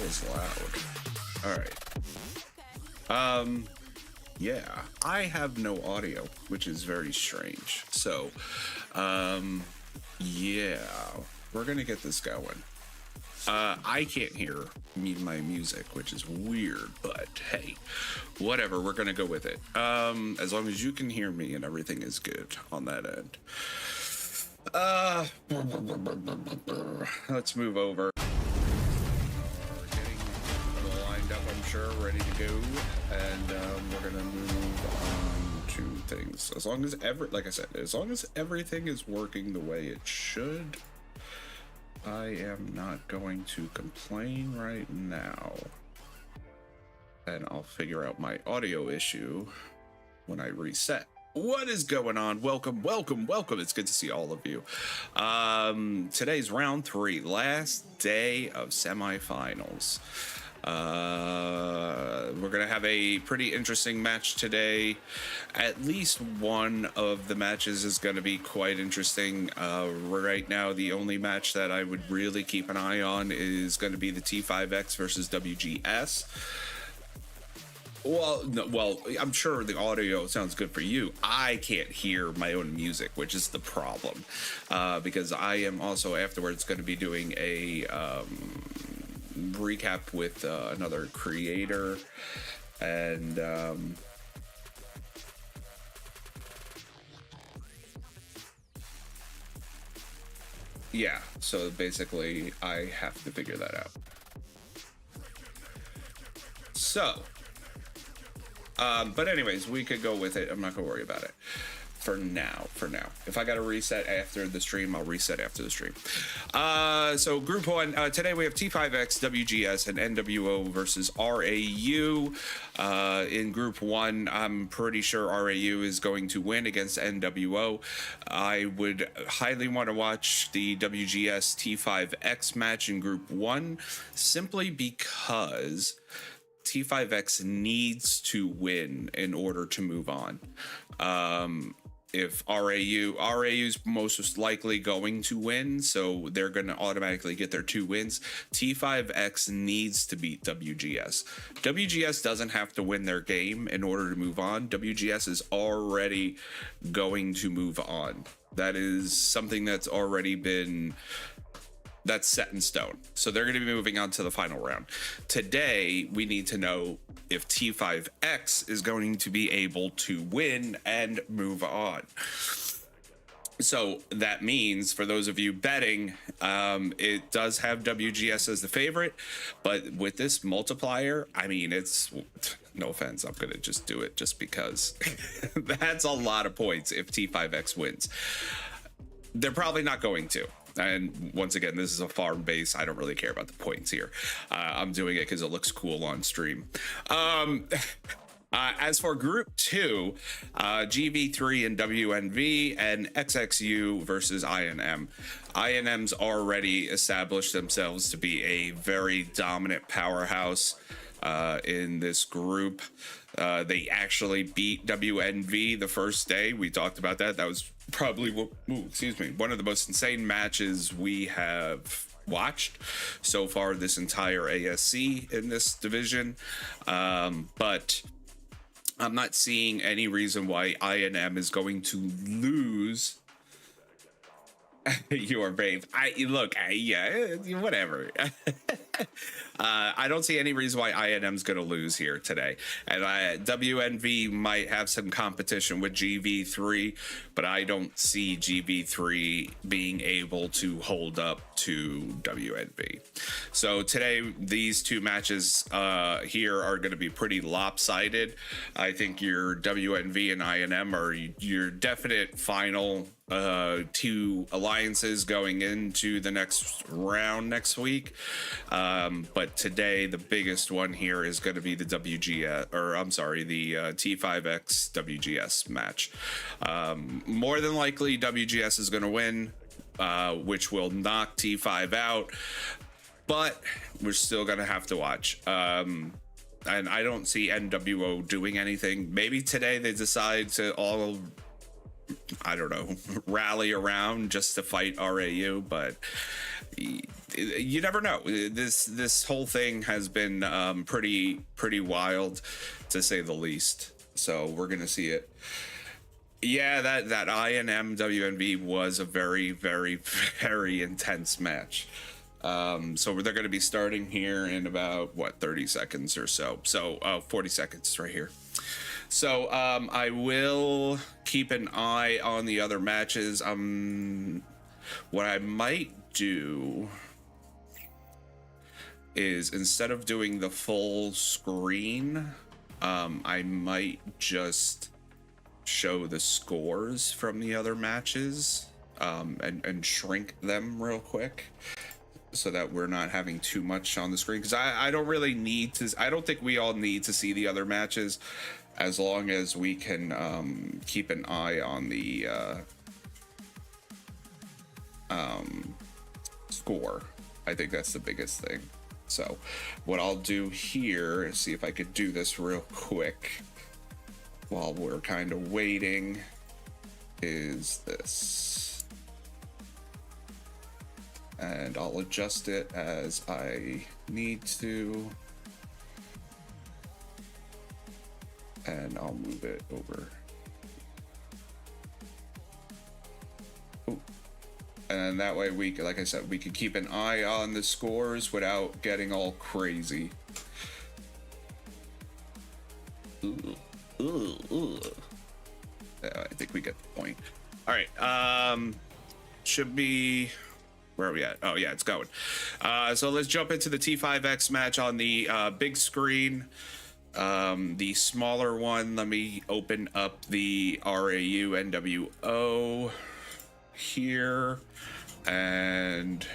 is loud. All right. Yeah, I have no audio, which is very strange. So, yeah, we're gonna get this going. I can't hear my music, which is weird, but hey, whatever, we're gonna go with it. As long as you can hear me and everything is good on that end. Let's move over. We're getting lined up, I'm sure, ready to go, and we're gonna move on to things. As long as like I said, as long as everything is working the way it should, I am not going to complain right now. And I'll figure out my audio issue when I reset. What is going on? Welcome. It's good to see all of you. Today's round 3, last day of semifinals. We're gonna have a pretty interesting match today. At least one of the matches is gonna be quite interesting. Right now, the only match that I would really keep an eye on is gonna be the T5X versus WGS. Well, no, I'm sure the audio sounds good for you. I can't hear my own music, which is the problem, because I am also afterwards going to be doing a recap with another creator, and yeah, so basically I have to figure that out. So but anyways, we could go with it. I'm not gonna worry about it for now. If I gotta reset after the stream, I'll reset after the stream. So group 1, today we have T5X, WGS, and NWO versus RAU. In group 1, I'm pretty sure RAU is going to win against NWO. I would highly want to watch the WGS T5X match in group 1, simply because T5X needs to win in order to move on. If RAU's most likely going to win, so they're going to automatically get their 2 wins. T5X needs to beat WGS. WGS doesn't have to win their game in order to move on. WGS is already going to move on. That is something that's already been... that's set in stone. So they're going to be moving on to the final round. Today, we need to know if T5X is going to be able to win and move on. So that means, for those of you betting, it does have WGS as the favorite, but with this multiplier, I mean, it's... no offense, I'm going to just do it just because. That's a lot of points if T5X wins. They're probably not going to. And once again, this is a farm base. I don't really care about the points here. I'm doing it because it looks cool on stream. As for group 2, GV3 and WNV, and XXU versus INM. INM's already established themselves to be a very dominant powerhouse in this group. They actually beat WNV the first day. We talked about that. That was probably one of the most insane matches we have watched so far this entire ASC in this division. But I'm not seeing any reason why INM is going to lose. You are brave. Yeah, whatever. I don't see any reason why INM's going to lose here today. And WNV might have some competition with GV3, but I don't see GV3 being able to hold up to WNV. So today, these 2 matches here are going to be pretty lopsided. I think your WNV and INM are your definite final 2 alliances going into the next round next week. But today the biggest one here is going to be the the T5X WGS match. More than likely WGS is going to win, which will knock T5 out, but we're still going to have to watch. And I don't see NWO doing anything. Maybe today they decide to all I don't know, rally around just to fight RAU, but you never know. This whole thing has been pretty wild, to say the least. So we're gonna see it. Yeah, that INM WNB was a very, very, very intense match. So they're going to be starting here in about, what, 30 seconds or so. So 40 seconds right here. So I will keep an eye on the other matches. What I might do is, instead of doing the full screen, I might just show the scores from the other matches and shrink them real quick, so that we're not having too much on the screen, because I don't really need to. I don't think we all need to see the other matches, as long as we can keep an eye on the score. I think that's the biggest thing. So what I'll do here is see if I could do this real quick while we're kind of waiting, is this. And I'll adjust it as I need to. And I'll move it over. Ooh. And that way we, like I said, we can keep an eye on the scores without getting all crazy. Ooh. Ooh. I think we get the point. All right. Should be. Where are we at? Oh yeah, it's going. So let's jump into the T5X match on the big screen. The smaller one. Let me open up the RAU NWO here, and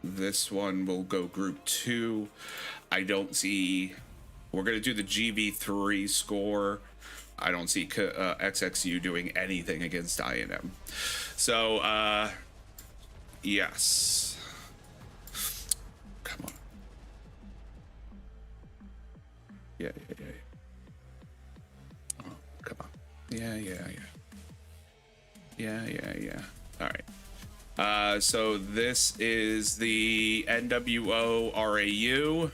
this one will go group 2. I don't see. We're gonna do the GV3 score. I don't see XXU doing anything against INM. So, yes. Come on. Yeah. Oh, come on. Yeah. All right. So this is the NWO RAU.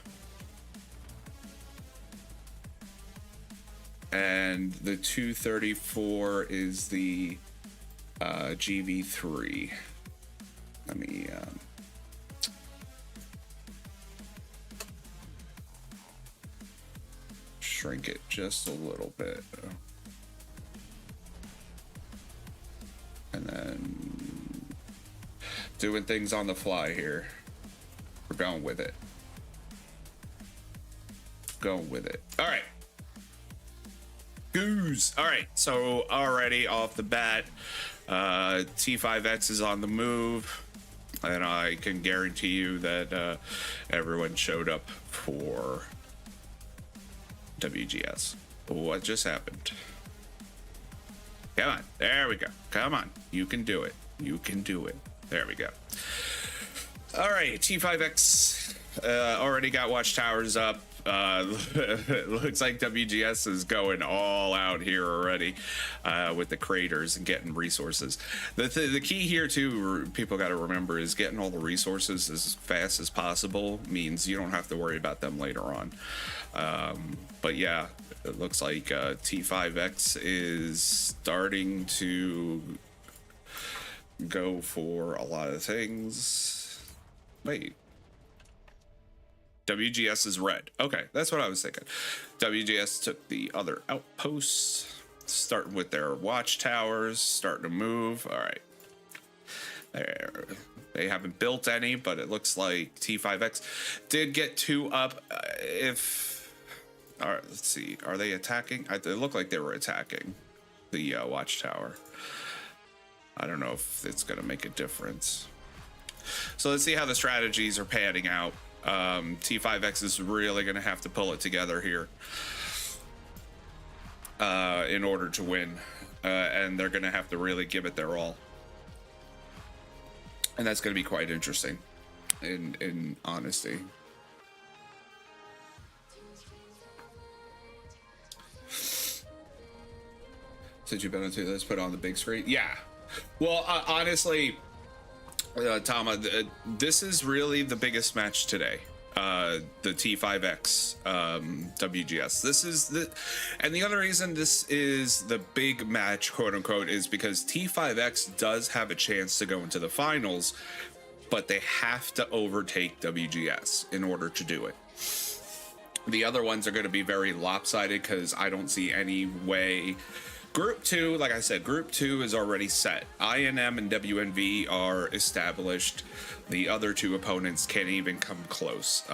And the 234 is the GV3. Let me shrink it just a little bit. And then doing things on the fly here. We're going with it. All right. Goose. All right, so already off the bat, T5X is on the move, and I can guarantee you that everyone showed up for WGS. What just happened? Come on, there we go. Come on, you can do it. There we go. All right, T5X already got watchtowers up. Looks like WGS is going all out here already with the craters and getting resources. The key here too, people got to remember, is getting all the resources as fast as possible means you don't have to worry about them later on. But yeah, it looks like T5X is starting to go for a lot of things. Wait. WGS is red. Okay, that's what I was thinking. WGS took the other outposts, starting with their watchtowers, starting to move. All right. They haven't built any, but it looks like T5X did get 2 up. All right, let's see. Are they attacking? It looked like they were attacking the watchtower. I don't know if it's going to make a difference. So let's see how the strategies are panning out. T5X is really going to have to pull it together here in order to win, and they're going to have to really give it their all, and that's going to be quite interesting in honesty. Did you bet on two? Let's put it on the big screen. Yeah. Well, honestly, Tama, this is really the biggest match today. The T5X WGS. This is and the other reason this is the big match, quote unquote, is because T5X does have a chance to go into the finals, but they have to overtake WGS in order to do it. The other ones are going to be very lopsided because I don't see any way. Group 2, like I said, Group 2 is already set. INM and WNV are established. The other two opponents can't even come close.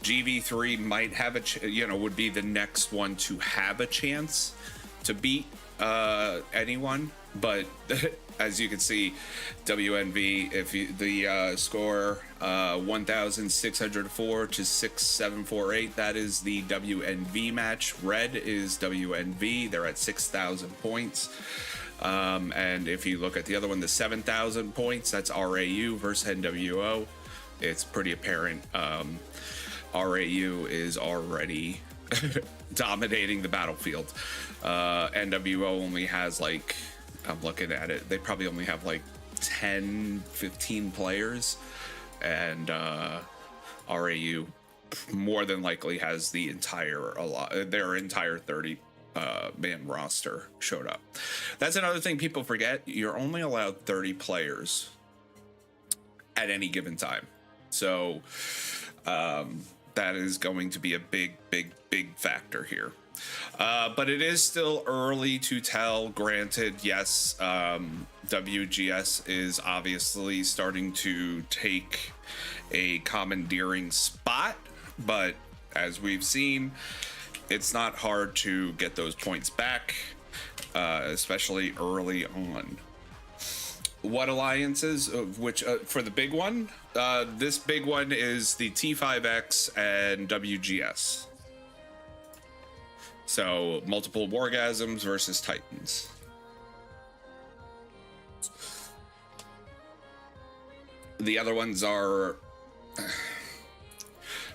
GV3 might have would be the next one to have a chance to beat anyone, but as you can see, WNV, the score 1,604 to 6,748, that is the WNV match. Red is WNV, they're at 6,000 points. And if you look at the other one, the 7,000 points, that's RAU versus NWO. It's pretty apparent. RAU is already dominating the battlefield. NWO only has like, I'm looking at it, they probably only have like 10, 15 players, and RAU more than likely has the their entire 30 man roster showed up. That's another thing people forget. You're only allowed 30 players at any given time. So that is going to be a big factor here. But it is still early to tell. Granted, yes, WGS is obviously starting to take a commandeering spot, but as we've seen, it's not hard to get those points back, especially early on. What alliances? Which for the big one? This big one is the T5X and WGS. So, multiple Wargasms versus Titans. The other ones are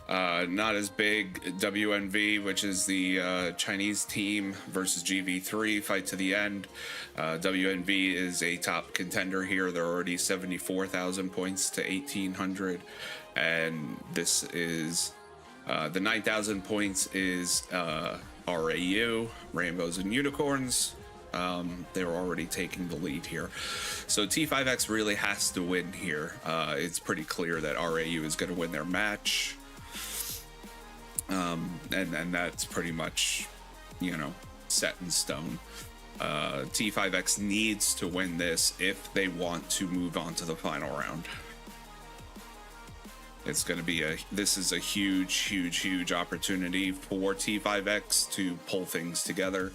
not as big. WNV, which is the Chinese team, versus GV3, fight to the end. WNV is a top contender here. They're already 74,000 points to 1,800. And this is the 9,000 points is RAU, Rainbows and Unicorns. They're already taking the lead here. So T5X really has to win here. It's pretty clear that RAU is going to win their match. And that's pretty much, set in stone. T5X needs to win this if they want to move on to the final round. It's going to be this is a huge opportunity for T5X to pull things together.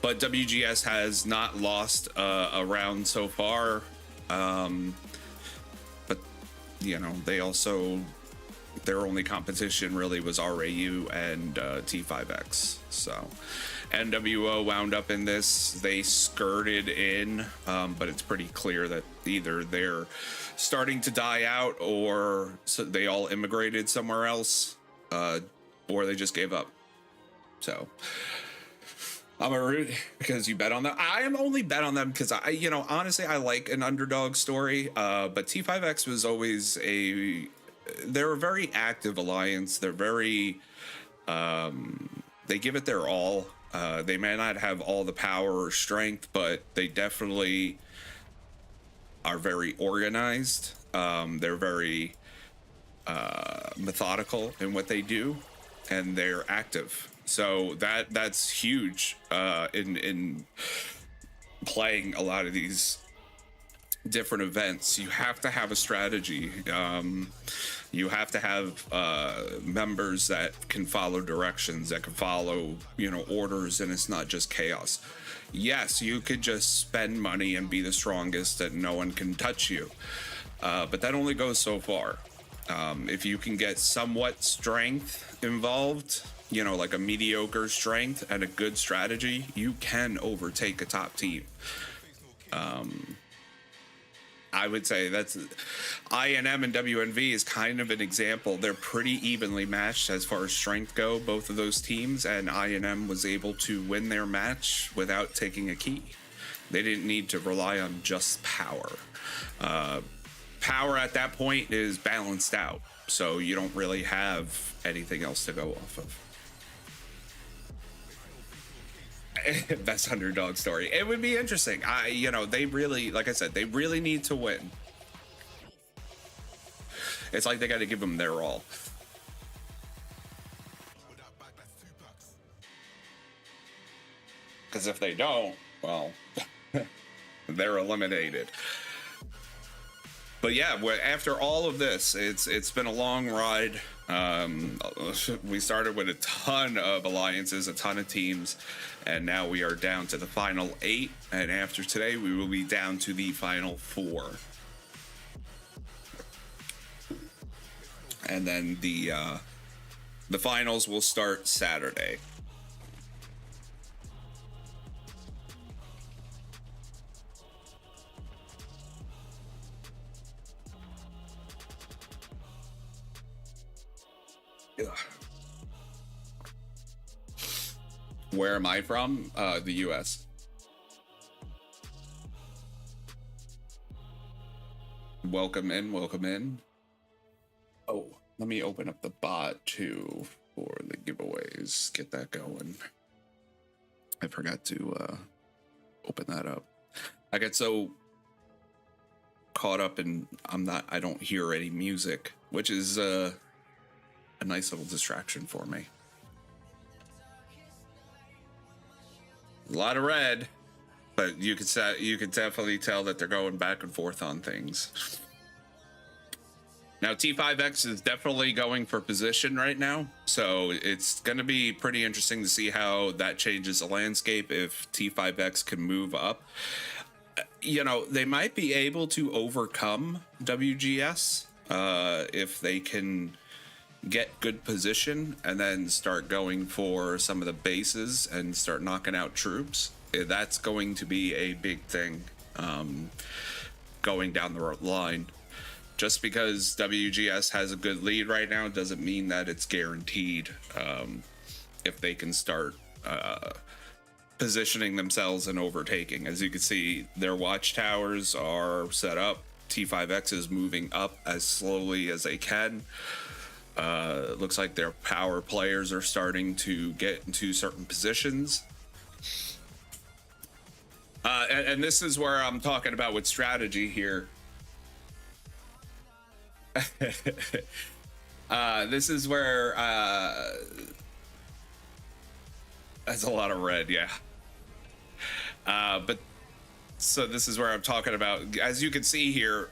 But WGS has not lost a round so far. But, their only competition really was RAU and T5X. So NWO wound up in this. They skirted in, but it's pretty clear that either they're starting to die out, or they all immigrated somewhere else, or they just gave up. So I'm a root because you bet on them. I am only bet on them because honestly, I like an underdog story. But T5X was always they're a very active alliance. They're very, they give it their all. They may not have all the power or strength, but they definitely are very organized. They're very methodical in what they do, and they're active. So that's huge in playing a lot of these different events. You have to have a strategy. You have to have members that can follow directions, that can follow orders, and it's not just chaos. Yes, you could just spend money and be the strongest and no one can touch you, but that only goes so far. If you can get somewhat strength involved, like a mediocre strength and a good strategy, you can overtake a top team. I would say that's INM and WNV is kind of an example. They're pretty evenly matched as far as strength go, both of those teams, and INM was able to win their match without taking a key. They didn't need to rely on just power. Power at that point is balanced out, so you don't really have anything else to go off of. Best underdog story. It would be interesting. They really, like I said, they really need to win. It's like they got to give them their all. Because if they don't, well, they're eliminated. But yeah, after all of this, it's been a long ride. We started with a ton of alliances, a ton of teams, and now we are down to the final 8. And after today, we will be down to the final 4. And then the finals will start Saturday. Where am I from? The US. Welcome in, welcome in. Oh, let me open up the bot too for the giveaways. Get that going. I forgot to open that up. I get so caught up in I don't hear any music, which is a nice little distraction for me. A lot of red, but you could definitely tell that they're going back and forth on things. Now T5X is definitely going for position right now, so it's going to be pretty interesting to see how that changes the landscape if T5X can move up. They might be able to overcome WGS if they can get good position and then start going for some of the bases and start knocking out troops. That's going to be a big thing going down the line. Just because WGS has a good lead right now doesn't mean that it's guaranteed if they can start positioning themselves and overtaking. As you can see, their watchtowers are set up. T5X is moving up as slowly as they can. Looks like their power players are starting to get into certain positions. And this is where I'm talking about with strategy here. This is where that's a lot of red, yeah. But so this is where I'm talking about. As you can see here,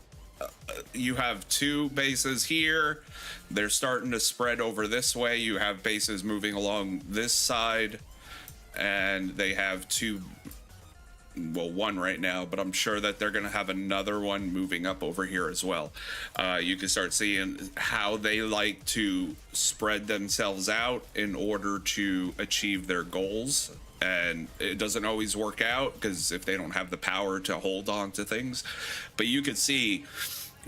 you have 2 bases here. They're starting to spread over this way. You have bases moving along this side, and they have 2, well, 1 right now, but I'm sure that they're going to have another one moving up over here as well. You can start seeing how they like to spread themselves out in order to achieve their goals. And it doesn't always work out because if they don't have the power to hold on to things. But you can see,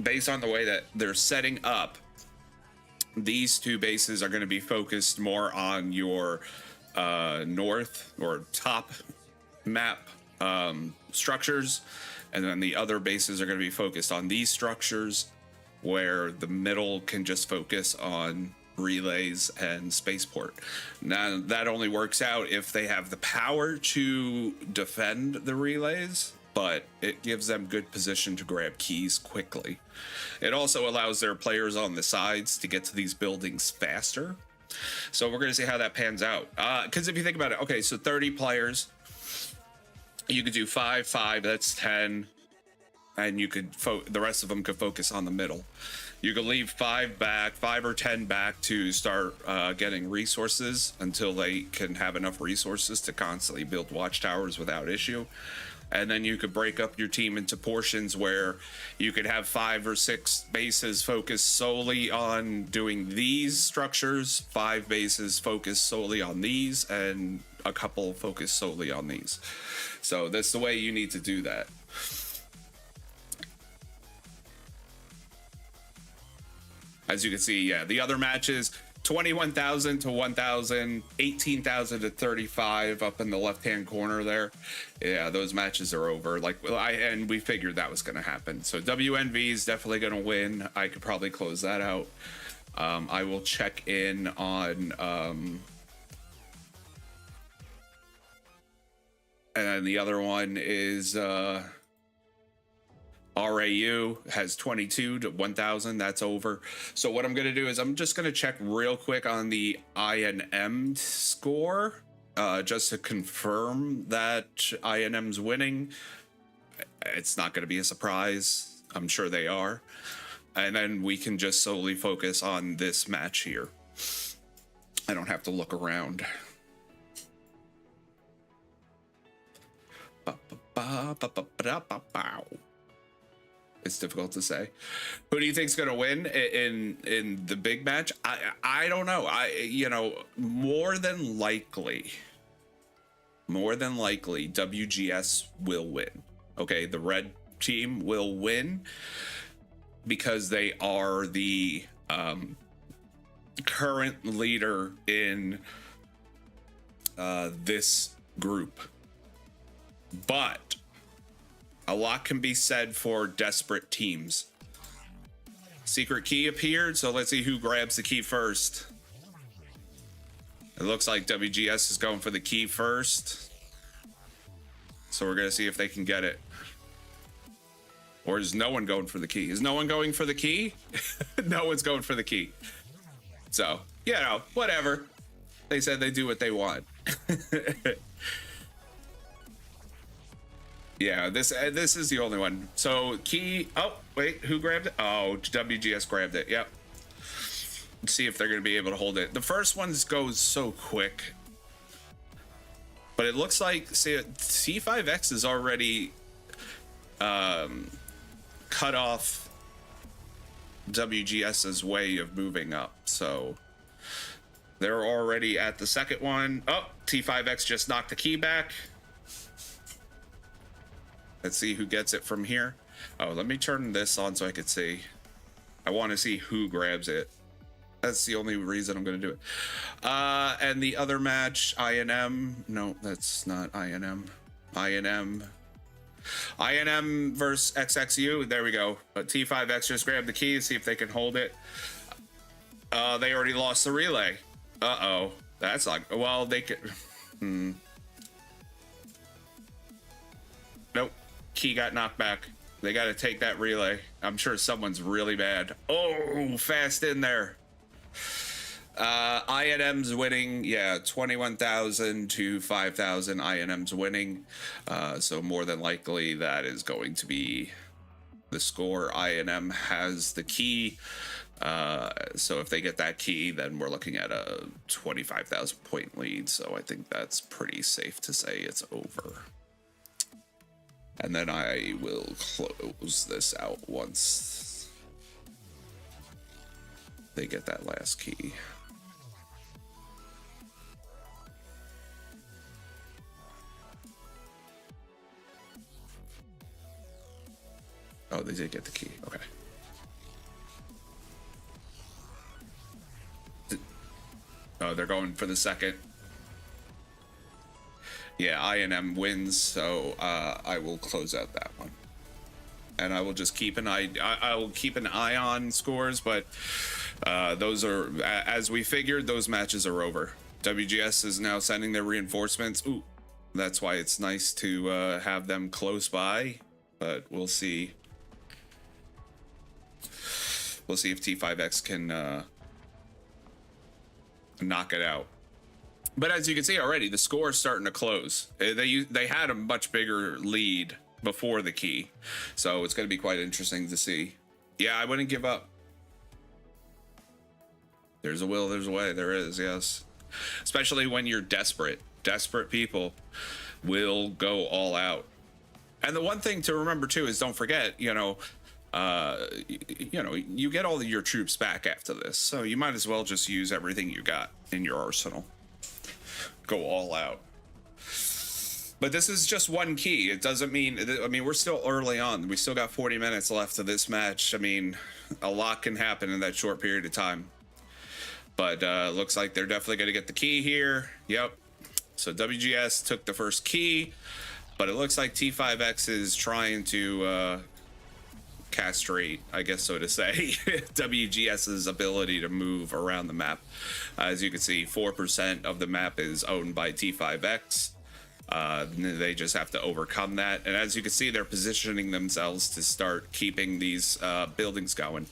based on the way that they're setting up, these 2 bases are going to be focused more on your north or top map structures, and then the other bases are going to be focused on these structures, where the middle can just focus on relays and spaceport. Now that only works out if they have the power to defend the relays, but it gives them good position to grab keys quickly. It also allows their players on the sides to get to these buildings faster. So we're going to see how that pans out. Because if you think about it, okay, so 30 players, you could do 5, that's 10, and you could the rest of them could focus on the middle. You could leave 5 or 10 back to start getting resources until they can have enough resources to constantly build watchtowers without issue. And then you could break up your team into portions where you could have 5 or 6 bases focused solely on doing these structures, 5 bases focused solely on these, and a couple focused solely on these. So that's the way you need to do that. As you can see, yeah, the other matches 21,000 to 1,000, 18,000 to 35 up in the left-hand corner there. Yeah, those matches are over. Like, and we figured that was going to happen. So WNV is definitely going to win. I could probably close that out. I will check in on and then the other one is RAU has 22 to 1,000. That's over. So what I'm going to do is I'm just going to check real quick on the INM score just to confirm that INM's winning. It's not going to be a surprise. I'm sure they are. And then we can just solely focus on this match here. I don't have to look around. It's difficult to say. Who do you think's going to win in the big match? I don't know. More than likely WGS will win. Okay, the red team will win because they are the current leader in this group. But a lot can be said for desperate teams. Secret key appeared, so let's see who grabs the key first. It looks like WGS is going for the key first. So we're going to see if they can get it. Or is no one going for the key? Is no one going for the key? No one's going for the key. So, whatever. They said they do what they want. Yeah, this is the only one. So key. Oh wait, who grabbed it? Oh, WGS grabbed it. Yep. Let's see if they're gonna be able to hold it. The first one goes so quick, but it looks like T5X is already cut off WGS's way of moving up. So they're already at the second one. Oh, T5X just knocked the key back. Let's see who gets it from here. Oh, let me turn this on so I can see. I want to see who grabs it. That's the only reason I'm going to do it. And the other match, INM. No, that's not INM. INM versus XXU. There we go. But T5X just grabbed the key. See if they can hold it. They already lost the relay. Uh-oh. That's like, well, they could. Nope. Key got knocked back. They got to take that relay. I'm sure someone's really bad. Oh, fast in there. INM's winning. Yeah, 21,000 to 5,000. INM's winning. So more than likely that is going to be the score. INM has the key. So if they get that key, then we're looking at a 25,000 point lead. So I think that's pretty safe to say it's over. And then I will close this out once they get that last key. Oh, they did get the key. Okay. Oh, they're going for the second. Yeah, INM wins, so I will close out that one, and I will just keep an eye. I will keep an eye on scores, but those are, as we figured, those matches are over. WGS is now sending their reinforcements. Ooh, that's why it's nice to have them close by, but we'll see. We'll see if T5X can knock it out. But as you can see already, the score is starting to close. They had a much bigger lead before the key, so it's going to be quite interesting to see. Yeah, I wouldn't give up. There's a will, there's a way. There is, yes. Especially when you're desperate. Desperate people will go all out. And the one thing to remember too is, don't forget, you get all of your troops back after this, so you might as well just use everything you got in your arsenal. Go all out. But this is just one key. It doesn't mean, I mean, we're still early on. We still got 40 minutes left of this match. I mean, a lot can happen in that short period of time. But looks like they're definitely going to get the key here. Yep. So WGS took the first key, but it looks like T5X is trying to castrate, I guess so to say, WGS's ability to move around the map. As you can see, 4% of the map is owned by T5X. They just have to overcome that, and as you can see, they're positioning themselves to start keeping these buildings going.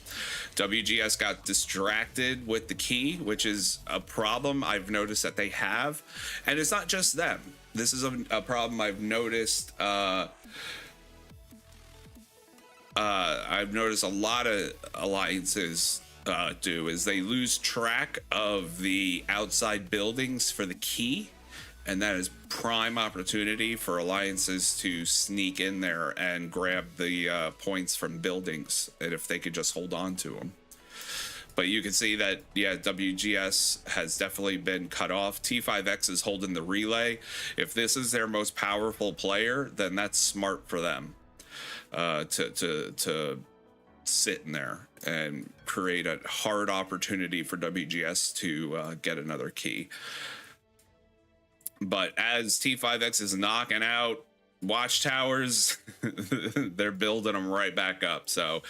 WGS got distracted with the key, which is a problem I've noticed that they have, and it's not just them. This is a problem I've noticed. I've noticed a lot of alliances do is they lose track of the outside buildings for the key. And that is prime opportunity for alliances to sneak in there and grab the points from buildings, and if they could just hold on to them. But you can see that, yeah, WGS has definitely been cut off. T5X is holding the relay. If this is their most powerful player, then that's smart for them to sit in there and create a hard opportunity for WGS to get another key. But as T5X is knocking out watchtowers, they're building them right back up. So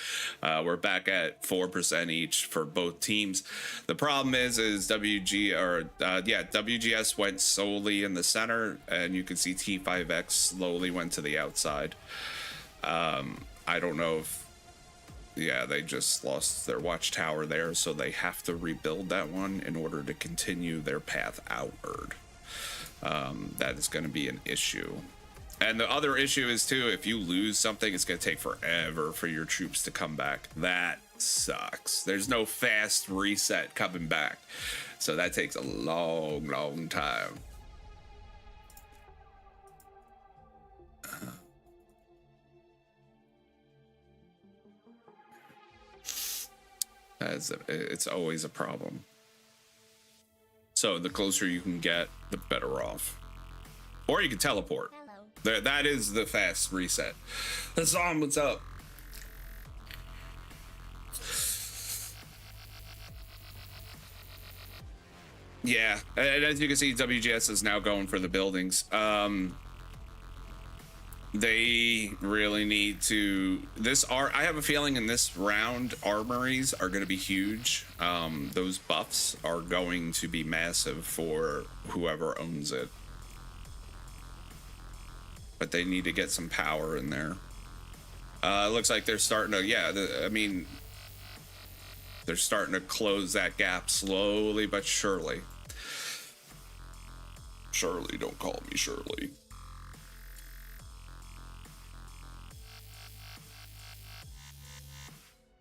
we're back at 4% each for both teams. The problem is WGS went solely in the center, and you can see T5X slowly went to the outside. I don't know if, yeah, they just lost their watchtower there, so they have to rebuild that one in order to continue their path outward. That is going to be an issue. And the other issue is too, if you lose something, it's going to take forever for your troops to come back. That sucks. There's no fast reset coming back, so that takes a long time. It's always a problem. So the closer you can get, the better off. Or you can teleport. There, that is the fast reset. Hassan, what's up? Yeah, and as you can see, WGS is now going for the buildings. They really need to. I have a feeling in this round, armories are going to be huge. Those buffs are going to be massive for whoever owns it. But they need to get some power in there. It looks like they're starting to, yeah, I mean, they're starting to close that gap slowly but surely. Shirley, don't call me Shirley.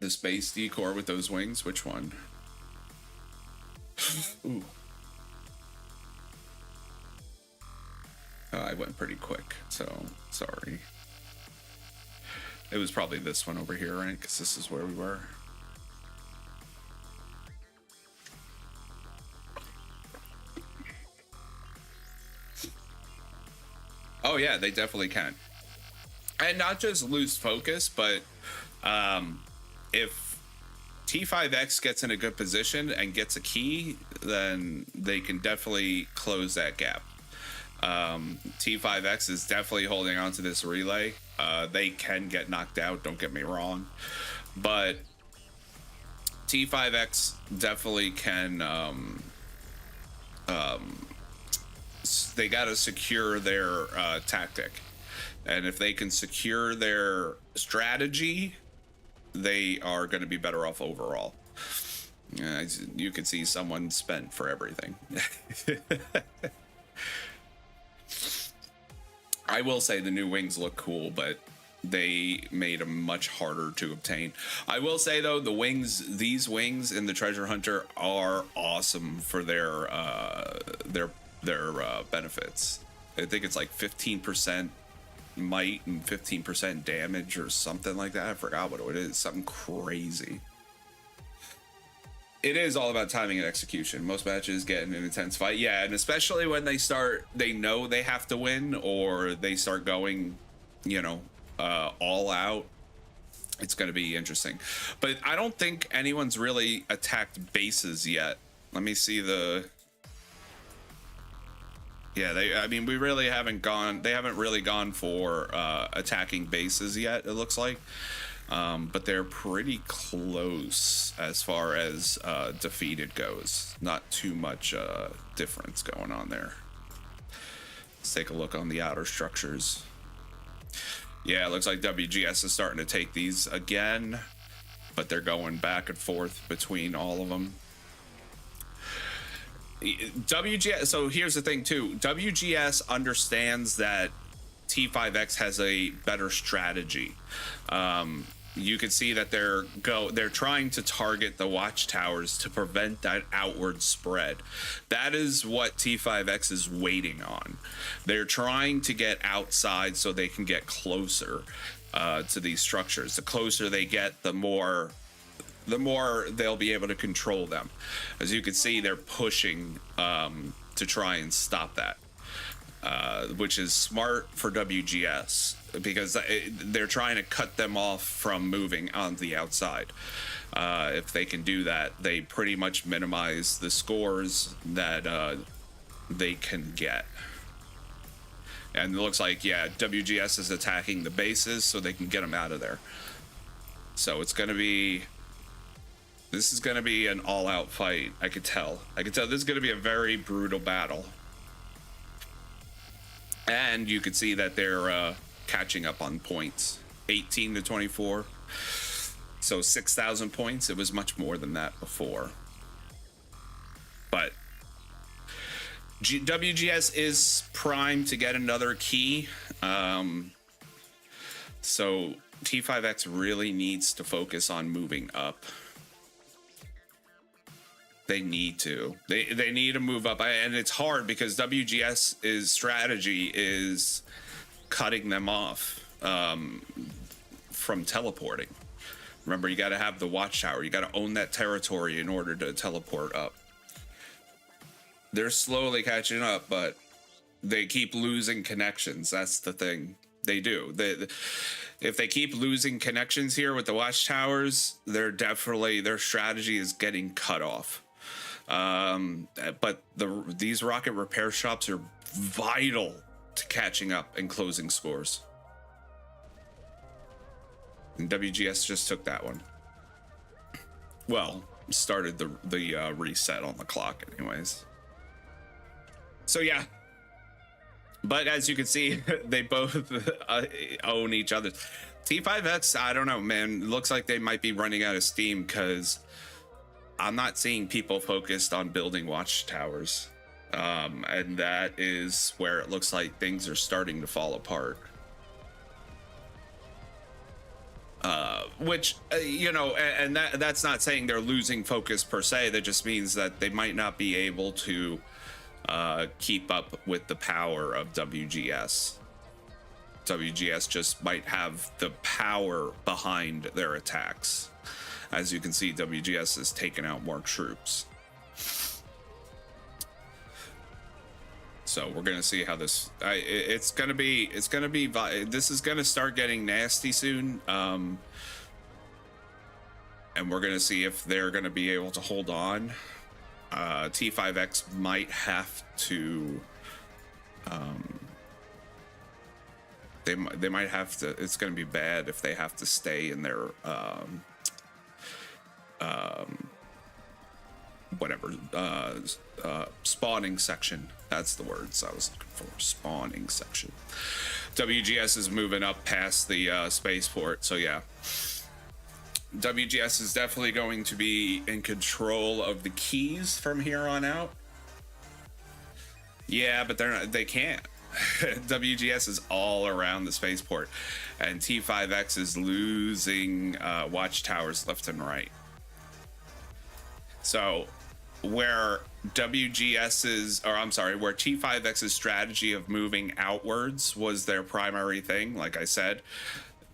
The space decor with those wings, which one? Ooh. I went pretty quick, so sorry. It was probably this one over here, right? Because this is where we were. Oh yeah, they definitely can. And not just lose focus, but if T5X gets in a good position and gets a key, then they can definitely close that gap. T5X is definitely holding on to this relay. They can get knocked out, don't get me wrong, but T5X definitely can. They got to secure their tactic, and if they can secure their strategy, they are going to be better off overall. You can see someone spent for everything. I will say the new wings look cool, but they made them much harder to obtain. I will say though, the wings, these wings in the Treasure Hunter are awesome for their benefits. I think it's like 15% might and 15% damage or something like that. I forgot what it is. Something crazy. It is all about timing and execution. Most matches get in an intense fight. Yeah, and especially when they know they have to win, or they start going, all out. It's going to be interesting. But I don't think anyone's really attacked bases yet. Let me see the... Yeah, we really haven't gone... They haven't really gone for attacking bases yet, it looks like. But they're pretty close as far as defeated goes. Not too much difference going on there. Let's take a look on the outer structures. Yeah, it looks like WGS is starting to take these again, but they're going back and forth between all of them. WGS, so here's the thing too. WGS understands that T5X has a better strategy. You can see that they're trying to target the watchtowers to prevent that outward spread. That is what T5X is waiting on. They're trying to get outside so they can get closer to these structures. The closer they get, the more they'll be able to control them. As you can see, they're pushing to try and stop that. Which is smart for WGS because they're trying to cut them off from moving on the outside. If they can do that, they pretty much minimize the scores that they can get. And it looks like, yeah, WGS is attacking the bases so they can get them out of there. So it's going to be... This is going to be an all-out fight, I could tell. This is going to be a very brutal battle. And you can see that they're catching up on points. 18 to 24. So 6,000 points. It was much more than that before. But WGS is primed to get another key. So T5X really needs to focus on moving up. They need to. They need to move up, and it's hard because WGS's strategy is cutting them off from teleporting. Remember, you got to have the watchtower. You got to own that territory in order to teleport up. They're slowly catching up, but they keep losing connections. That's the thing. They do. If they keep losing connections here with the watchtowers, their strategy is getting cut off. But these rocket repair shops are vital to catching up and closing scores. And WGS just took that one. Well, started the reset on the clock anyways. So yeah. But as you can see, they both own each other. T5X, I don't know, man. Looks like they might be running out of steam because I'm not seeing people focused on building watchtowers. And that is where it looks like things are starting to fall apart. Which, and that's not saying they're losing focus per se. That just means that they might not be able to keep up with the power of WGS. WGS just might have the power behind their attacks. As you can see, WGS has taken out more troops. So we're gonna see how this. This is gonna start getting nasty soon. And we're gonna see if they're gonna be able to hold on. T5X might have to. They might have to. It's gonna be bad if they have to stay in their. Spawning section. That's the words I was looking for. Spawning section. WGS is moving up past the spaceport, so yeah. WGS is definitely going to be in control of the keys from here on out. Yeah, but they can't. WGS is all around the spaceport, and T5X is losing watchtowers left and right. So where T5X's strategy of moving outwards was their primary thing, like I said,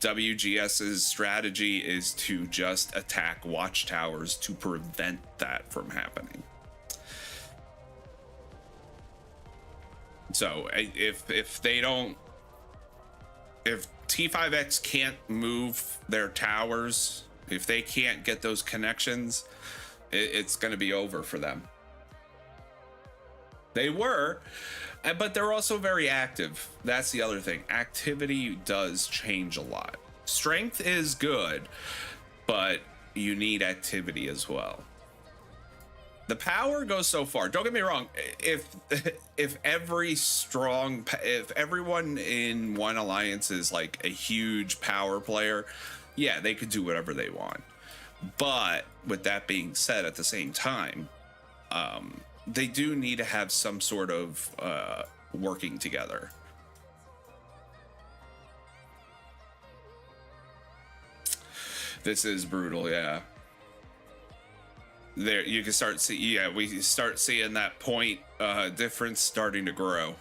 WGS's strategy is to just attack watchtowers to prevent that from happening. So if T5X can't move their towers, if they can't get those connections, it's going to be over for them. They were, but they're also very active. That's the other thing. Activity does change a lot. Strength is good, but you need activity as well. The power goes so far. Don't get me wrong. If everyone in one alliance is like a huge power player, yeah, they could do whatever they want. But with that being said, at the same time, they do need to have some sort of working together. This is brutal, yeah. There you can start we start seeing that point difference starting to grow.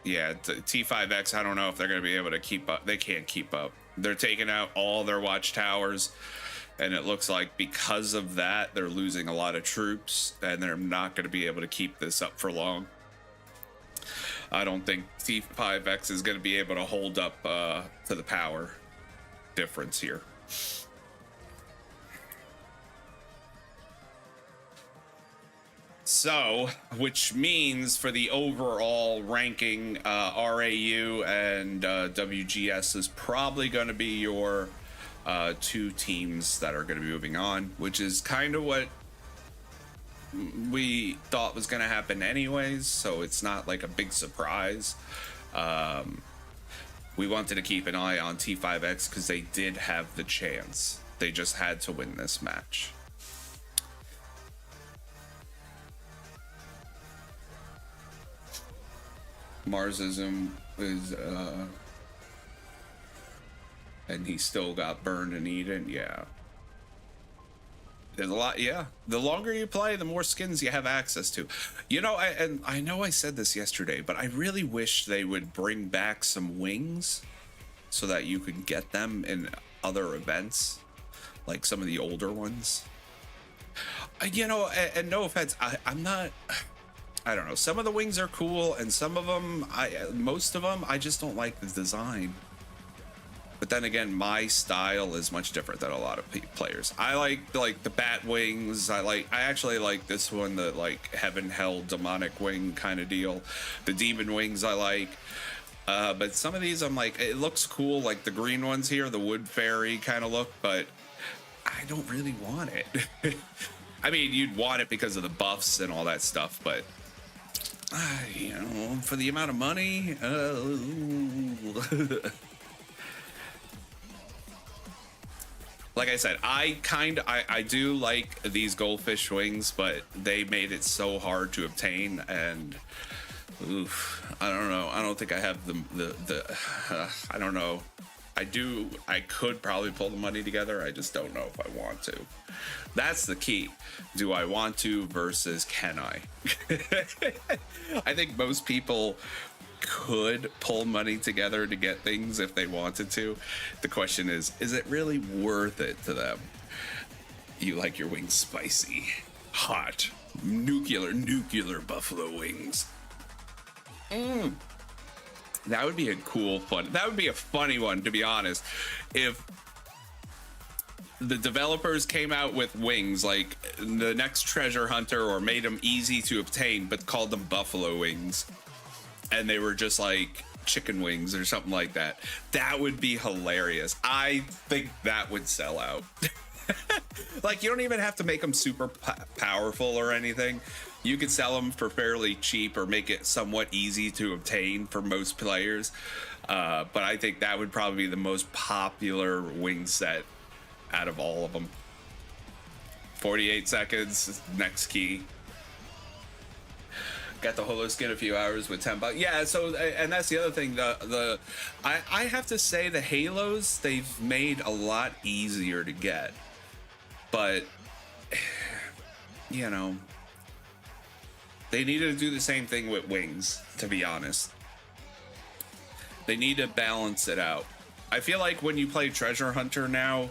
Yeah, T5X, I don't know if they're going to be able to keep up. They can't keep up. They're taking out all their watchtowers, and it looks like because of that, they're losing a lot of troops, and they're not going to be able to keep this up for long. I don't think T5X is going to be able to hold up to the power difference here. So, which means for the overall ranking, RAU and WGS is probably going to be your two teams that are going to be moving on, which is kind of what we thought was going to happen anyways, so it's not like a big surprise. We wanted to keep an eye on T5X because they did have the chance. They just had to win this match. Marsism is and he still got burned and eaten. Yeah, there's a lot. Yeah, the longer you play, the more skins you have access to. You know, I know I said this yesterday, but I really wish they would bring back some wings so that you could get them in other events, like some of the older ones. You know, and no offense, I'm not. I don't know. Some of the wings are cool, and some of them, most of them, I just don't like the design. But then again, my style is much different than a lot of players. I like the bat wings. I actually like this one, the like heaven, hell, demonic wing kind of deal. The demon wings I like. But some of these I'm like, it looks cool, like the green ones here, the wood fairy kind of look, but I don't really want it. I mean, you'd want it because of the buffs and all that stuff, but you know, for the amount of money, like I said, I do like these goldfish wings, but they made it so hard to obtain, and oof, I don't know. I don't think I have the I don't know. I could probably pull the money together. I just don't know if I want to. That's the key. Do I want to versus can I? I think most people could pull money together to get things if they wanted to. The question is it really worth it to them? You like your wings spicy, hot, nuclear buffalo wings. That would be a cool fun. That would be a funny one, to be honest. If the developers came out with wings like the next treasure hunter, or made them easy to obtain, but called them buffalo wings, and they were just like chicken wings or something like that. That would be hilarious. I think that would sell out. Like, you don't even have to make them super powerful or anything. You could sell them for fairly cheap or make it somewhat easy to obtain for most players. But I think that would probably be the most popular wing set out of all of them. 48 seconds, next key. Got the holo skin a few hours with $10. Yeah, so, and that's the other thing. I have to say the halos, they've made a lot easier to get. But, you know, they needed to do the same thing with wings, to be honest. They need to balance it out. I feel like when you play Treasure Hunter now,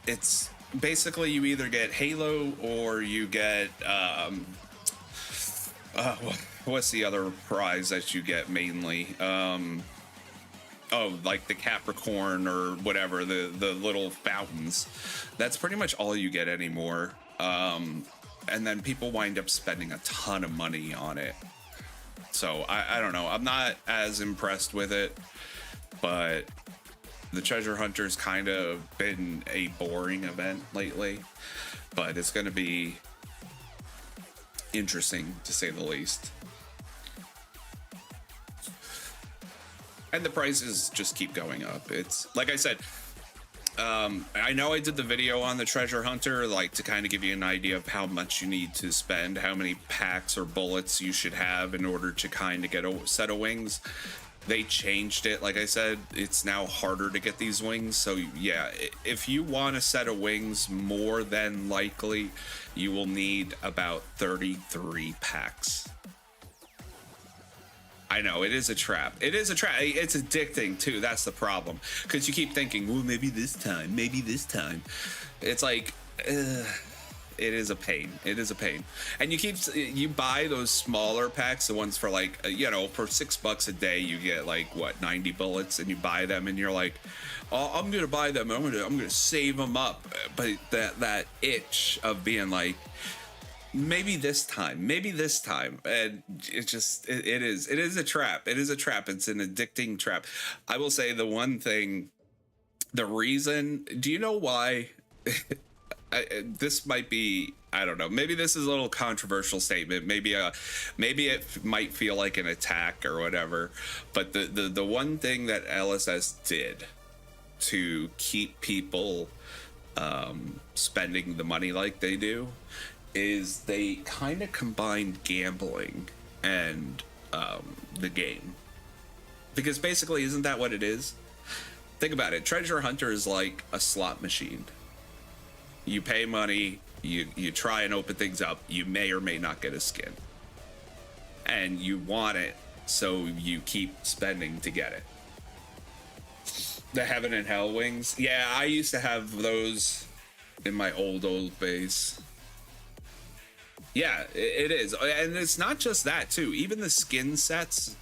it's basically you either get Halo or you get what's the other prize that you get mainly? Oh, like the Capricorn or whatever, the little fountains. That's pretty much all you get anymore. And then people wind up spending a ton of money on it. So I don't know. I'm not as impressed with it, but the Treasure Hunter's kind of been a boring event lately. But it's going to be interesting, to say the least. And the prices just keep going up. It's like I said, I know I did the video on the Treasure Hunter, like to kind of give you an idea of how much you need to spend, how many packs or bullets you should have in order to kind of get a set of wings. They changed it. Like I said, it's now harder to get these wings. So yeah, if you want a set of wings, more than likely you will need about 33 packs. I know, it is a trap. It is a trap. It's addicting too. That's the problem. Because you keep thinking, well, maybe this time, maybe this time. It's like, it is a pain. It is a pain. And you buy those smaller packs, the ones for like, for $6 a day, you get like what, 90 bullets, and you buy them, and you're like, oh, I'm gonna buy them. I'm gonna save them up. But that itch of being like, maybe this time, and it is a trap. It is a trap. It's an addicting trap. I will say the one thing, the reason, do you know why? This might be, I don't know, maybe this is a little controversial statement, maybe it might feel like an attack or whatever, but the one thing that LSS did to keep people spending the money like they do is they kind of combined gambling and the game. Because basically, isn't that what it is? Think about it. Treasure Hunter is like a slot machine. You pay money, you try and open things up, you may or may not get a skin. And you want it, so you keep spending to get it. The Heaven and Hell wings. Yeah, I used to have those in my old base. Yeah, it is. And it's not just that, too. Even the skin sets,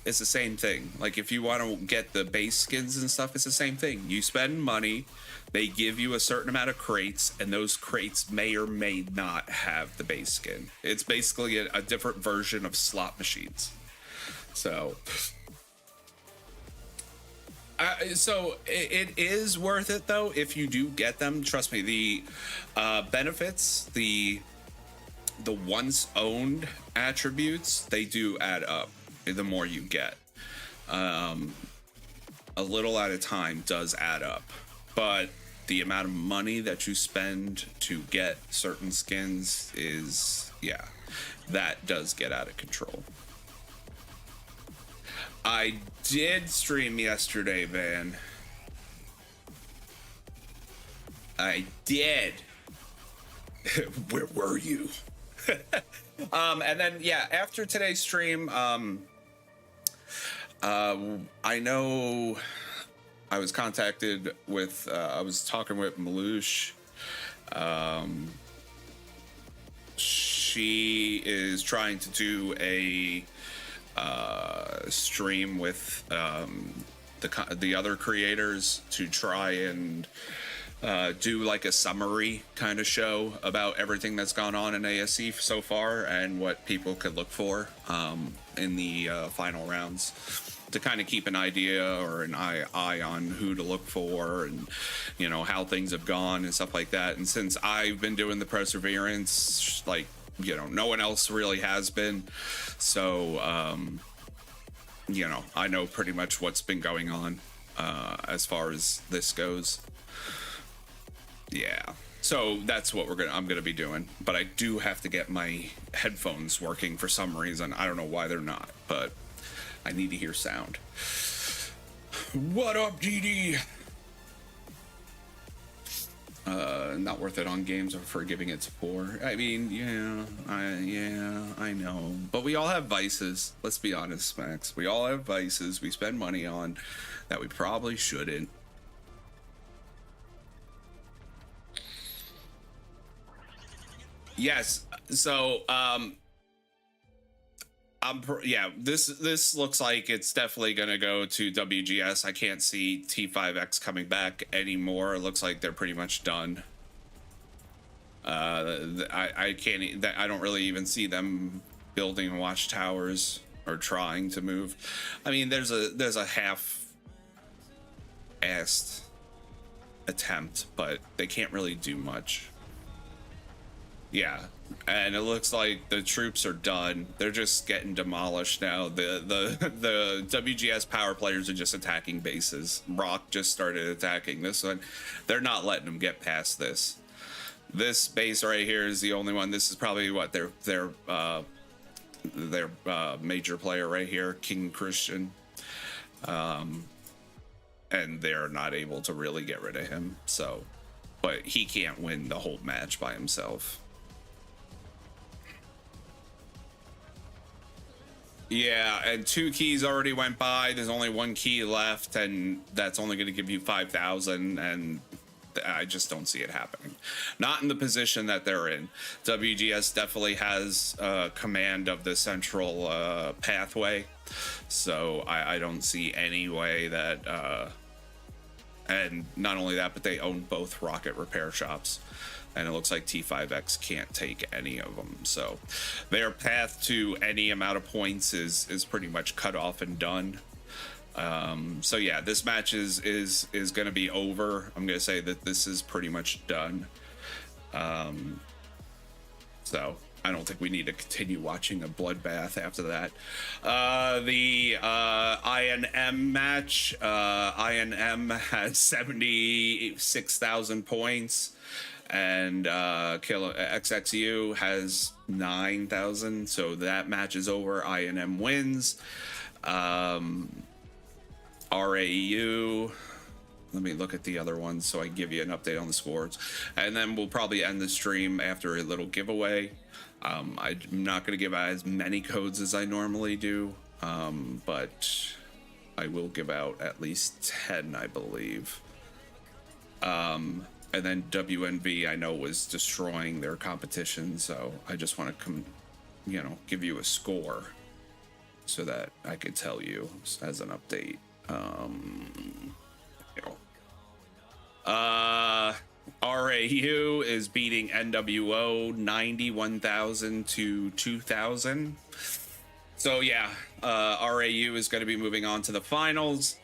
it's the same thing. Like, if you want to get the base skins and stuff, it's the same thing. You spend money, they give you a certain amount of crates, and those crates may or may not have the base skin. It's basically a different version of slot machines. So it is worth it, though, if you do get them. Trust me, the benefits, the once owned attributes, they do add up the more you get. A little at a time does add up, but the amount of money that you spend to get certain skins is, yeah, that does get out of control. I did stream yesterday, Van. I did. Where were you? And then, yeah, after today's stream, I know I was contacted with, I was talking with Malouche. She is trying to do a stream with the other creators to try and do like a summary kind of show about everything that's gone on in ASC so far and what people could look for in the final rounds, to kind of keep an idea or an eye on who to look for and, you know, how things have gone and stuff like that. And since I've been doing the Perseverance, like, you know, no one else really has been. So, you know, I know pretty much what's been going on as far as this goes. Yeah. So that's what I'm gonna be doing. But I do have to get my headphones working for some reason. I don't know why they're not, but I need to hear sound. What up, GD? Not worth it on games for giving it to poor. I mean, I know, but we all have vices. Let's be honest, Max. We all have vices we spend money on that we probably shouldn't. Yes. So, yeah, this looks like it's definitely going to go to WGS. I can't see T5X coming back anymore. It looks like they're pretty much done. I can't. I don't really even see them building watchtowers or trying to move. I mean, there's a half-assed attempt, but they can't really do much. Yeah, and it looks like the troops are done. They're just getting demolished now. The WGS power players are just attacking bases. Rock just started attacking this one. They're not letting them get past this. This base right here is the only one. This is probably what their major player right here, King Christian. And they're not able to really get rid of him. So, but he can't win the whole match by himself. Yeah, and 2 keys already went by. There's only 1 key left, and that's only going to give you 5,000, and I just don't see it happening. Not in the position that they're in. WGS definitely has command of the central pathway, so I don't see any way that... and not only that, but they own both rocket repair shops. And it looks like T5X can't take any of them. So their path to any amount of points is pretty much cut off and done. So yeah, this match is going to be over. I'm going to say that this is pretty much done. So I don't think we need to continue watching a bloodbath after that. The INM match, INM has 76,000 points. And XXU has 9,000, so that match is over. INM wins. RAU, let me look at the other ones so I can give you an update on the scores, and then we'll probably end the stream after a little giveaway. I'm not going to give out as many codes as I normally do, but I will give out at least 10, I believe. And then WNV, I know, was destroying their competition, so I just want to give you a score so that I could tell you as an update. RAU is beating NWO 91,000 to 2,000. So yeah, RAU is going to be moving on to the finals,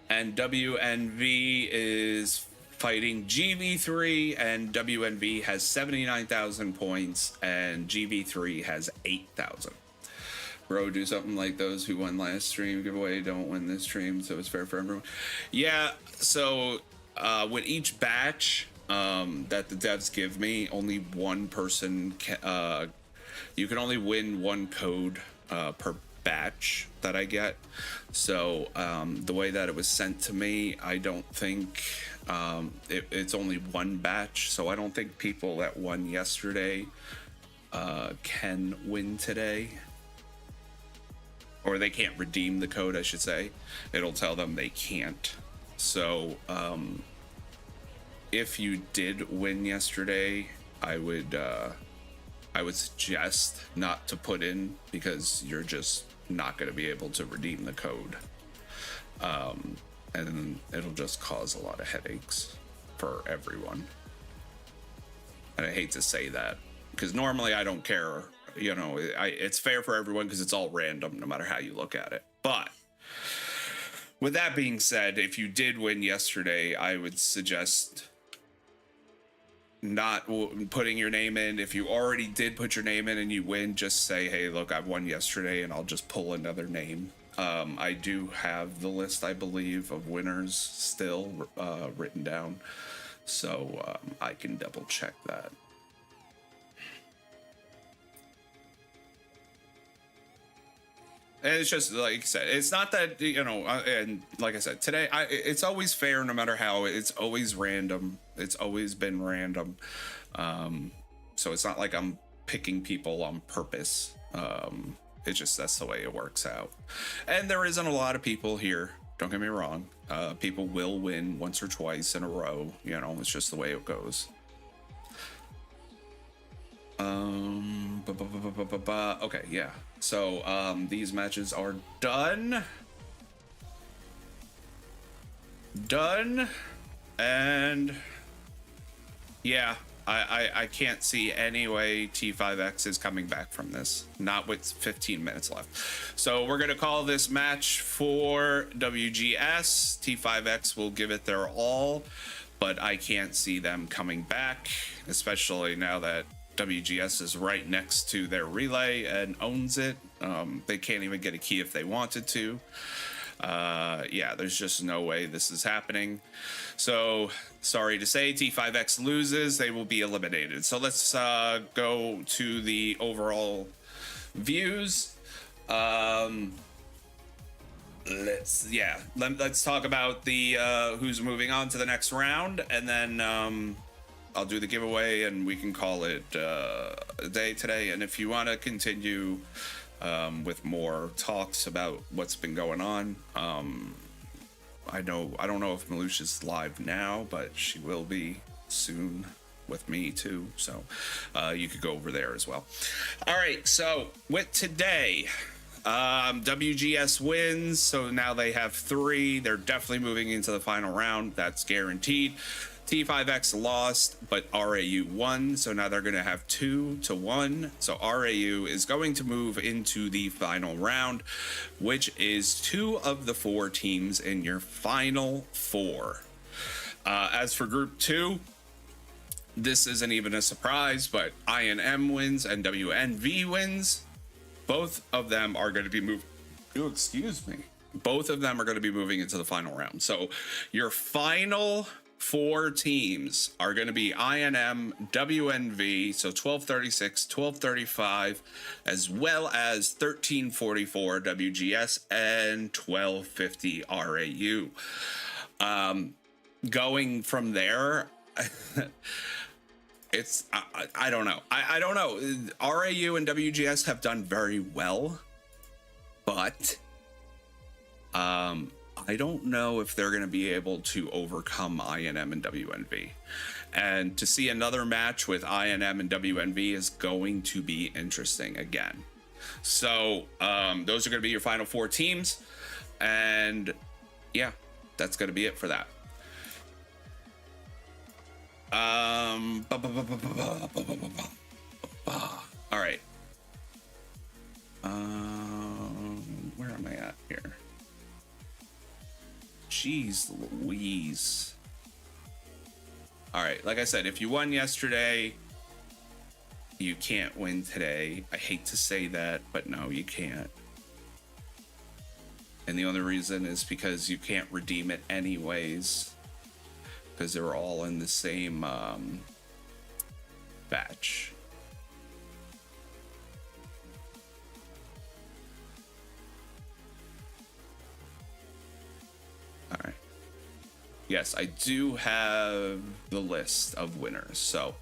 and WNV is fighting GV3, and WNV has 79,000 points and GV3 has 8,000. Bro, do something like those who won last stream giveaway don't win this stream, so it's fair for everyone. Yeah, so with each batch that the devs give me, only one person you can only win 1 code per batch that I get. So the way that it was sent to me, I don't think it's only 1 batch, so I don't think people that won yesterday can win today, or they can't redeem the code, I should say. It'll tell them they can't. So if you did win yesterday, I would suggest not to put in, because you're just not going to be able to redeem the code. And it'll just cause a lot of headaches for everyone. And I hate to say that, because normally I don't care. It's fair for everyone because it's all random, no matter how you look at it. But with that being said, if you did win yesterday, I would suggest not putting your name in. If you already did put your name in and you win, just say, hey, look, I won yesterday, and I'll just pull another name. I do have the list, I believe, of winners still written down, so I can double check that. And it's just like I said, it's not that, you know, and like I said today, it's always fair no matter how. It's always random. It's always been random. So it's not like I'm picking people on purpose. It's just that's the way it works out. And there isn't a lot of people here. Don't get me wrong. People will win once or twice in a row. You know, it's just the way it goes. Okay, yeah. So these matches are done. And yeah, I can't see any way T5X is coming back from this, not with 15 minutes left. So we're gonna call this match for WGS. T5X will give it their all, but I can't see them coming back, especially now that WGS is right next to their relay and owns it. They can't even get a key if they wanted to. Yeah, there's just no way this is happening. So sorry to say, T5X loses. They will be eliminated. So let's go to the overall views. Let's talk about the who's moving on to the next round, and then I'll do the giveaway and we can call it a day today. And if you want to continue with more talks about what's been going on, I don't know if Malusha's live now, but she will be soon with me too. So you could go over there as well. All right. So with today, WGS wins. So now they have 3. They're definitely moving into the final round. That's guaranteed. T5X lost, but RAU won, so now they're going to have 2-1. So RAU is going to move into the final round, which is 2 of the 4 teams in your final 4. As for Group 2, this isn't even a surprise, but INM wins and WNV wins. Both of them are going to be moving. Oh, excuse me. Both of them are going to be moving into the final round. So your final 4 teams are going to be INM, WNV, so 1236, 1235, as well as 1344 WGS and 1250 RAU. Going from there, it's I don't know. I don't know. RAU and WGS have done very well, but I don't know if they're going to be able to overcome INM and WNV. And to see another match with INM and WNV is going to be interesting again. So those are going to be your final 4 teams. And yeah, that's going to be it for that. All right. Where am I at here? Jeez Louise. All right, like I said, if you won yesterday, you can't win today. I hate to say that, but no, you can't. And the only reason is because you can't redeem it anyways, because they're all in the same batch. All right. Yes, I do have the list of winners. So,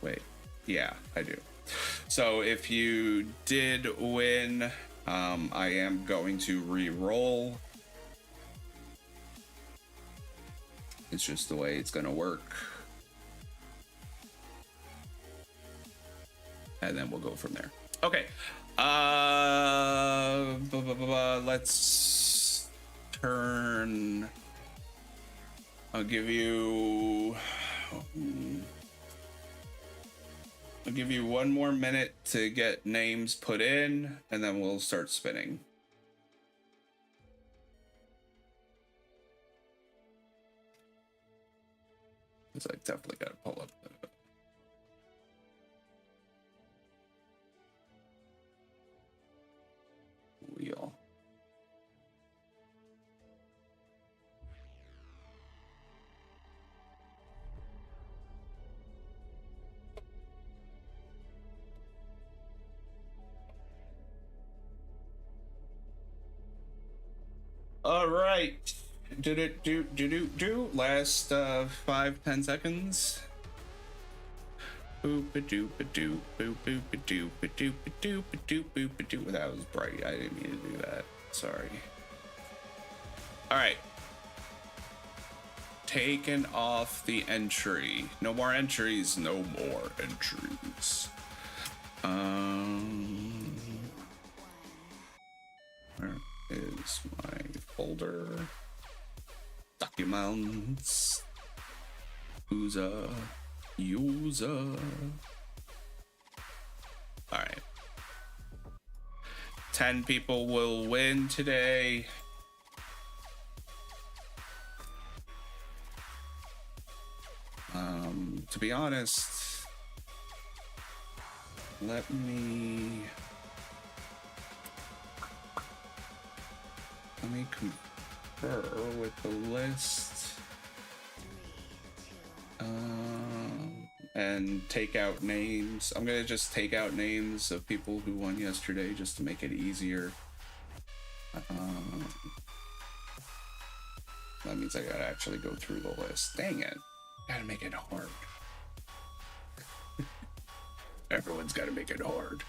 wait, yeah, I do. So if you did win, I am going to re-roll. It's just the way it's going to work. And then we'll go from there. Okay. Let's turn. I'll give you 1 more minute to get names put in, and then we'll start spinning. Because I definitely got to pull up the wheel. All right. Do. Last 5-10 seconds. Boop a doop a doop boop boop a doop a doop a doop a doop boop a doop. That was bright. I didn't mean to do that. Sorry. All right. Taken off the entry. No more entries. No more entries. Where is my folder? Documents. User. All right. 10 people will win today. To be honest, let me confer with the list and take out names. I'm gonna just take out names of people who won yesterday just to make it easier. That means I gotta actually go through the list. Dang it. Gotta make it hard. Everyone's gotta make it hard.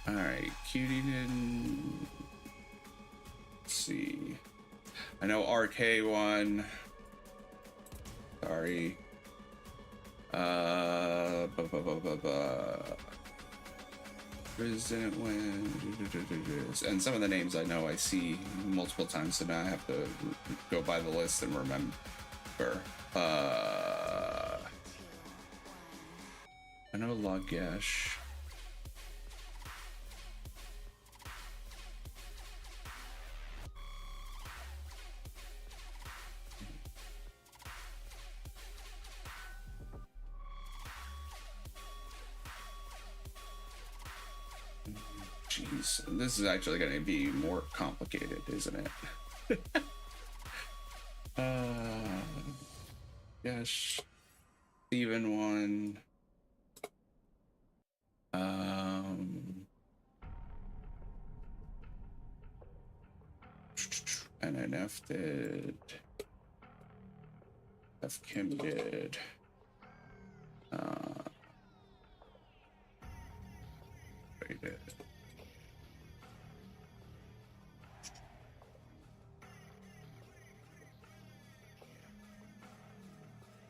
Alright, Cutie didn't. Let's see. I know RK won. Sorry. Didn't win. And some of the names I know I see multiple times, so now I have to go by the list and remember. I know Lagesh. Jeez, this is actually going to be more complicated, isn't it? Yes, Steven won. NNF did. F Kim did. They did.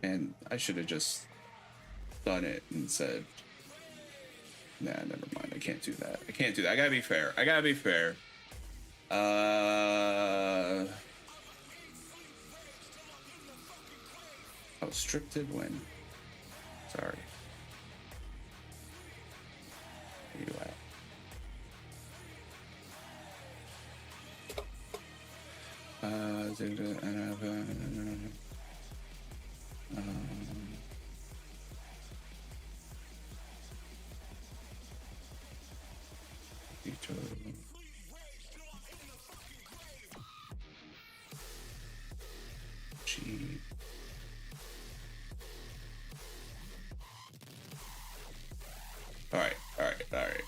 And I should have just done it and said, nah, never mind. I can't do that. I can't do that. I gotta be fair. I gotta be fair. Oh, Strip did win. Sorry. Where you at?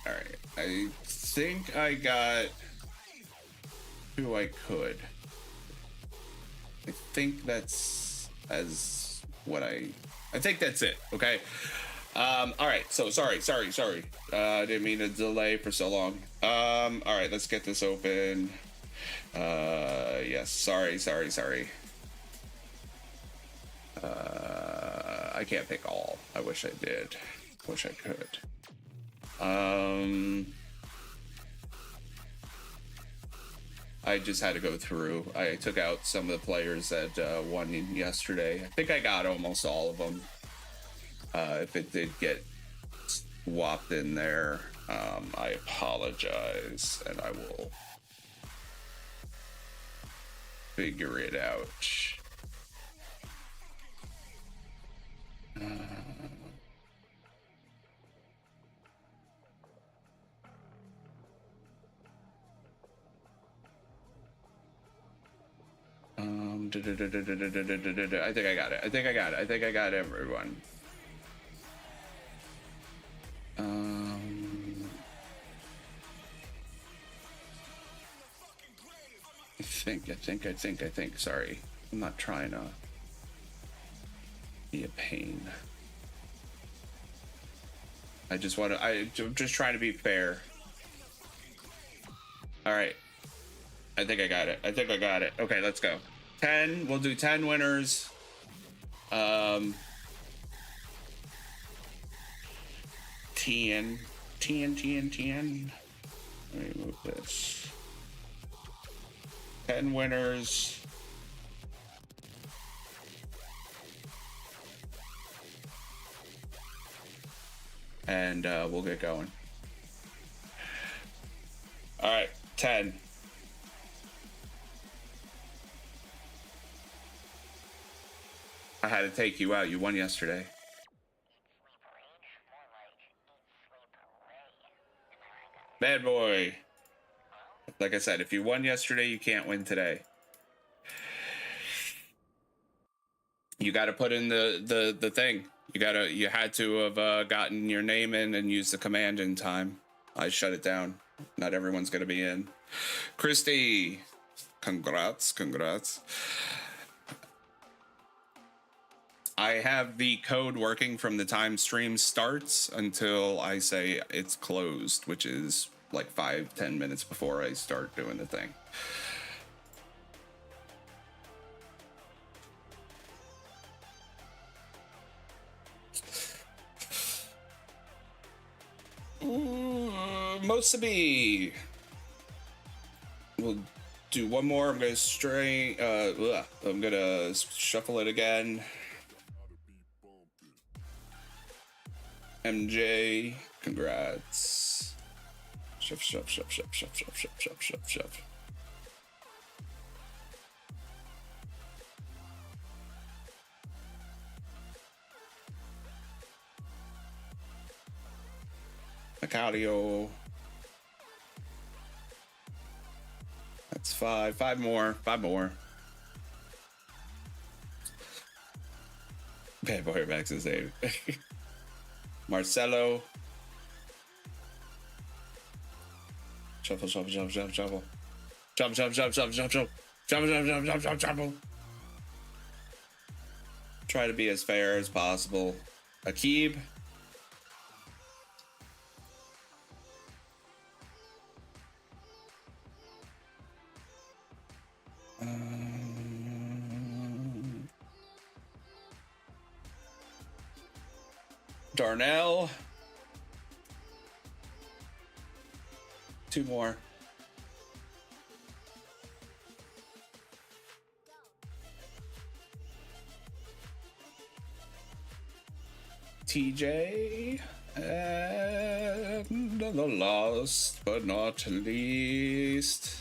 All right. I think I got who I could. I think that's I think that's it. Okay. All right. So sorry. I didn't mean to delay for so long. All right. Let's get this open. Yes. Sorry. I can't pick all. I wish I did. Wish I could. I just had to go through. I took out some of the players that won yesterday. I think I got almost all of them. If it did get swapped in there, I apologize, and I will figure it out. I think I got it. I think I got everyone. think. Sorry, I'm not trying to be a pain. I'm just trying to be fair. All right. I think I got it. Okay, let's go. 10. We'll do 10 winners. TN. Let me move this. 10 winners. And we'll get going. All right, 10. I had to take you out. You won yesterday. Bad boy. Like I said, if you won yesterday, you can't win today. You got to put in the thing. You had to have gotten your name in and used the command in time. I shut it down. Not everyone's gonna be in. Christy, congrats. I have the code working from the time stream starts until I say it's closed, which is like 5-10 minutes before I start doing the thing. Mosabi. We'll do one more. I'm gonna I'm gonna shuffle it again. MJ, congrats. Shove. Macario. That's 5. 5 more. Bad boy Max's name. Marcelo. Shuffle. Jump. Try to be as fair as possible. Akib. Darnell. 2 more. TJ. And the last but not least.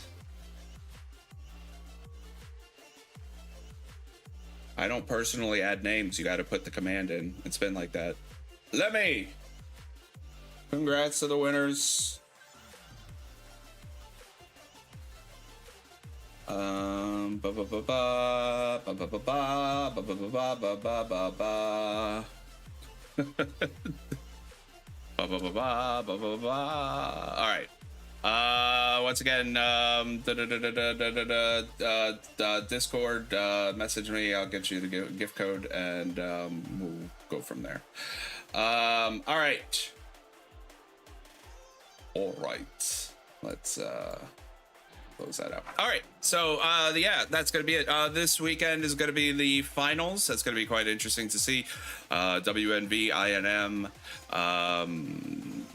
I don't personally add names. You got to put the command in. It's been like that. Let me. Congrats to the winners. All right. Once again, Discord, message me. I'll get you the gift code, and we'll go from there. All right. Let's close that out. All right. So yeah, that's gonna be it. This weekend is gonna be the finals. That's gonna be quite interesting to see. WNV, INM, I'm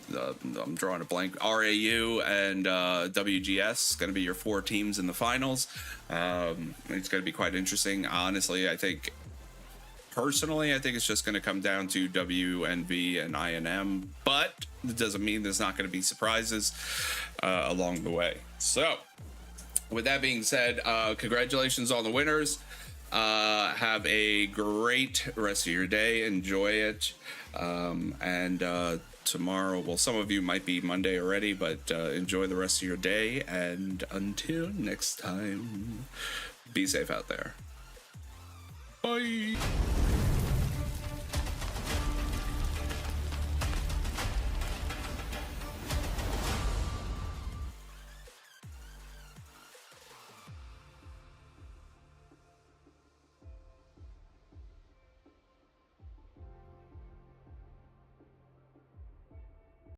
drawing a blank. RAU and WGS gonna be your 4 teams in the finals. It's gonna be quite interesting. Honestly, Personally, I think it's just going to come down to WNV and INM, but it doesn't mean there's not going to be surprises along the way. So, with that being said, congratulations on the winners. Have a great rest of your day. Enjoy it. And tomorrow, well, some of you might be Monday already, but enjoy the rest of your day. And until next time, be safe out there. Bye.